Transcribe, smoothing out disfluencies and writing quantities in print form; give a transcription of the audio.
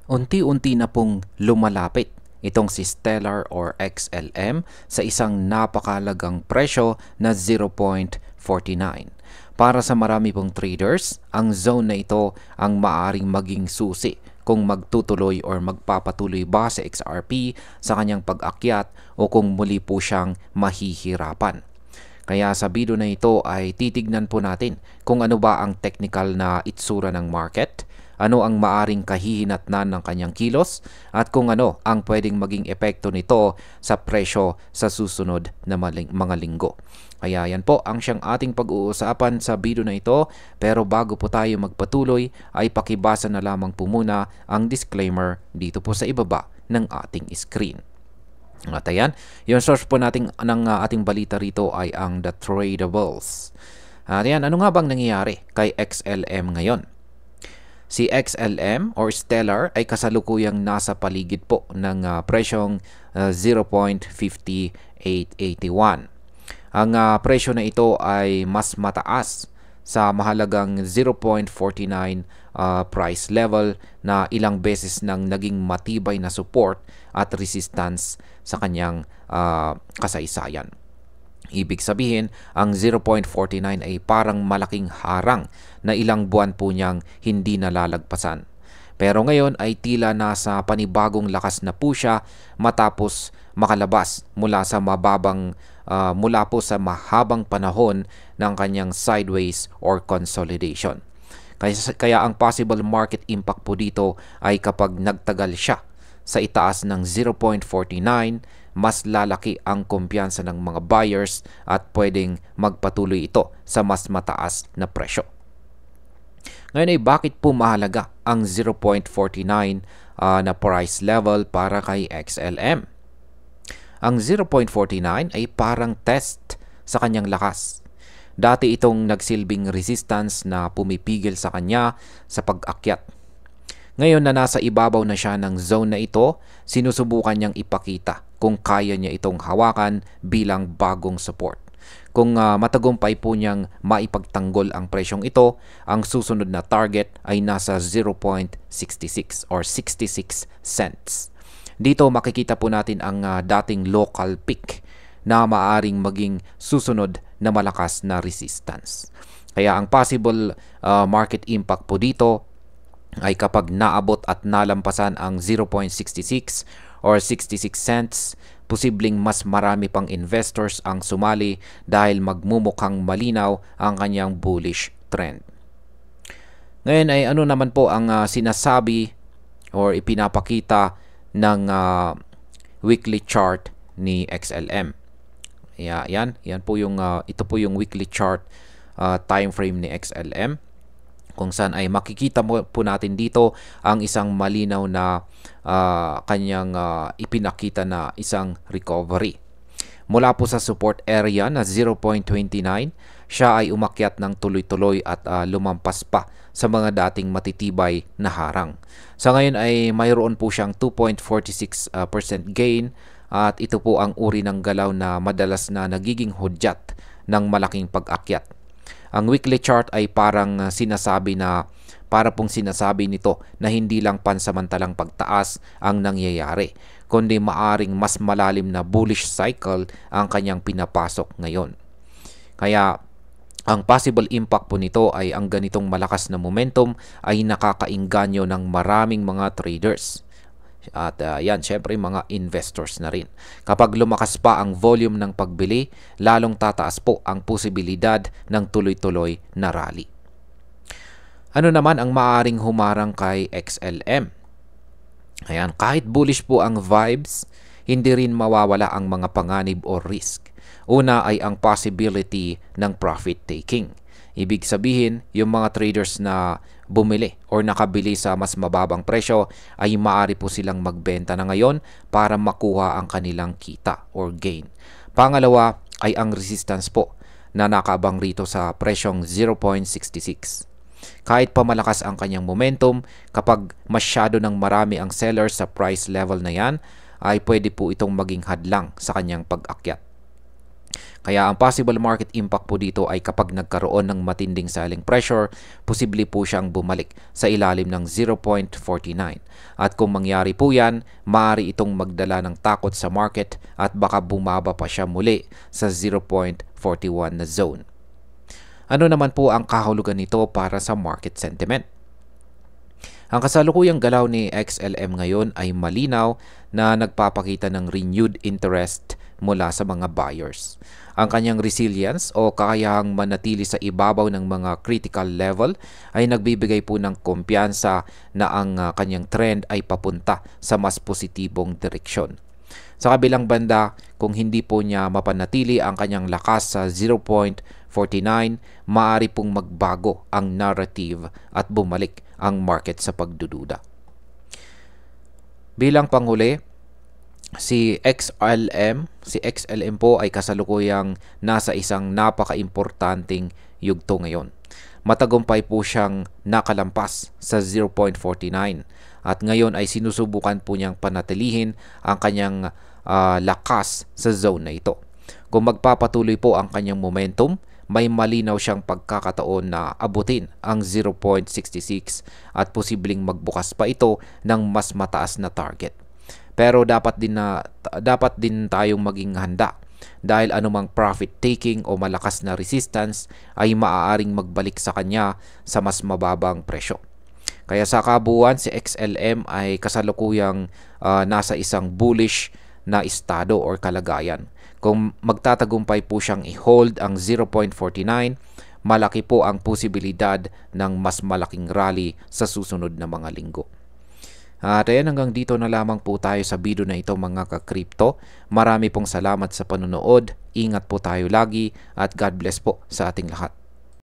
Unti-unti na pong lumalapit itong si Stellar or XLM sa isang napakalagang presyo na 0.49. Para sa marami pong traders, ang zone na ito ang maaring maging susi kung magtutuloy or magpapatuloy ba sa XRP sa kanyang pag-akyat o kung muli po siyang mahihirapan. Kaya sa video na ito ay titignan po natin kung ano ba ang technical na itsura ng market, ano ang maaring kahihinatnan ng kanyang kilos, at kung ano ang pwedeng maging epekto nito sa presyo sa susunod na mga linggo. Kaya yan po ang siyang ating pag-uusapan sa video na ito, pero bago po tayo magpatuloy ay pakibasa na lamang po muna ang disclaimer dito po sa ibaba ng ating screen. At ayan, yung source po natin ng ating balita rito ay ang The Tradables. At ayan, ano nga bang nangyayari kay XLM ngayon? Si XLM or Stellar ay kasalukuyang nasa paligid po ng presyong 0.5881. Ang presyo na ito ay mas mataas sa mahalagang 0.49 price level na ilang beses nang naging matibay na support at resistance sa kanyang kasaysayan. Ibig sabihin, ang 0.49 ay parang malaking harang na ilang buwan po niyang hindi nalalagpasan. Pero ngayon ay tila nasa panibagong lakas na po siya matapos makalabas mula po sa mahabang panahon ng kanyang sideways or consolidation. Kaya ang possible market impact po dito ay kapag nagtagal siya sa itaas ng 0.49, mas lalaki ang kumpiyansa ng mga buyers at pwedeng magpatuloy ito sa mas mataas na presyo. Ngayon ay bakit po mahalaga ang 0.49 na price level para kay XLM? Ang 0.49 ay parang test sa kanyang lakas. Dati itong nagsilbing resistance na pumipigil sa kanya sa pag-akyat. Ngayon na nasa ibabaw na siya ng zone na ito, sinusubukan niyang ipakita kung kaya niya itong hawakan bilang bagong support. Kung matagumpay po niyang maipagtanggol ang presyong ito, ang susunod na target ay nasa 0.66 or 66 cents. Dito makikita po natin ang dating local peak na maaring maging susunod na malakas na resistance. Kaya ang possible market impact po dito ay kapag naabot at nalampasan ang 0.66 or 66 cents, posibleng mas marami pang investors ang sumali dahil magmumukhang malinaw ang kanyang bullish trend. Ngayon ay ano naman po ang sinasabi or ipinapakita ng weekly chart ni XLM. Yan po yung ito po yung weekly chart time frame ni XLM, kung saan ay makikita po natin dito ang isang malinaw na kanyang ipinakita na isang recovery. Mula po sa support area na 0.29, siya ay umakyat ng tuloy-tuloy at lumampas pa sa mga dating matitibay na harang. Sa ngayon ay mayroon po siyang 2.46% gain, at ito po ang uri ng galaw na madalas na nagiging hudyat ng malaking pag-akyat. Ang weekly chart ay para pong sinasabi nito na hindi lang pansamantalang pagtaas ang nangyayari, kundi maaring mas malalim na bullish cycle ang kanyang pinapasok ngayon. Kaya ang possible impact po nito ay ang ganitong malakas na momentum ay nakakainganyo ng maraming mga traders. At yan, syempre mga investors na rin. Kapag lumakas pa ang volume ng pagbili, lalong tataas po ang posibilidad ng tuloy-tuloy na rally. Ano naman ang maaring humarang kay XLM? Ayan, kahit bullish po ang vibes, hindi rin mawawala ang mga panganib o risk. Una ay ang possibility ng profit taking. Ibig sabihin, yung mga traders na bumili or nakabili sa mas mababang presyo ay maaari po silang magbenta na ngayon para makuha ang kanilang kita or gain. Pangalawa ay ang resistance po na nakaabang rito sa presyong 0.66. Kahit pa malakas ang kanyang momentum, kapag masyado ng marami ang sellers sa price level na yan, ay pwede po itong maging hadlang sa kanyang pag-akyat. Kaya ang possible market impact po dito ay kapag nagkaroon ng matinding selling pressure, posible po siyang bumalik sa ilalim ng 0.49. At kung mangyari po yan, maaari itong magdala ng takot sa market at baka bumaba pa siya muli sa 0.41 na zone. Ano naman po ang kahulugan nito para sa market sentiment? Ang kasalukuyang galaw ni XLM ngayon ay malinaw na nagpapakita ng renewed interest mula sa mga buyers. Ang kanyang resilience o kakayahang manatili sa ibabaw ng mga critical level ay nagbibigay po ng kumpiyansa na ang kanyang trend ay papunta sa mas positibong direksyon. Sa kabilang banda, kung hindi po niya mapanatili ang kanyang lakas sa 0.49, maaari pong magbago ang narrative at bumalik ang market sa pagdududa. Bilang panghuli, si XLM po ay kasalukuyang nasa isang napaka-importanting yugto ngayon. Matagumpay po siyang nakalampas sa 0.49 at ngayon ay sinusubukan po niyang panatilihin ang kanyang lakas sa zone na ito. Kung magpapatuloy po ang kanyang momentum, may malinaw siyang pagkakataon na abutin ang 0.66 at posibleng magbukas pa ito ng mas mataas na target. Pero dapat din tayong maging handa dahil anumang profit taking o malakas na resistance ay maaaring magbalik sa kanya sa mas mababang presyo. Kaya sa kabuuan, si XLM ay kasalukuyang nasa isang bullish na estado or kalagayan. Kung magtatagumpay po siyang i-hold ang 0.49, malaki po ang posibilidad ng mas malaking rally sa susunod na mga linggo. At ayan, hanggang dito na lamang po tayo sa video na ito mga ka-crypto. Marami pong salamat sa panonood. Ingat po tayo lagi at God bless po sa ating lahat.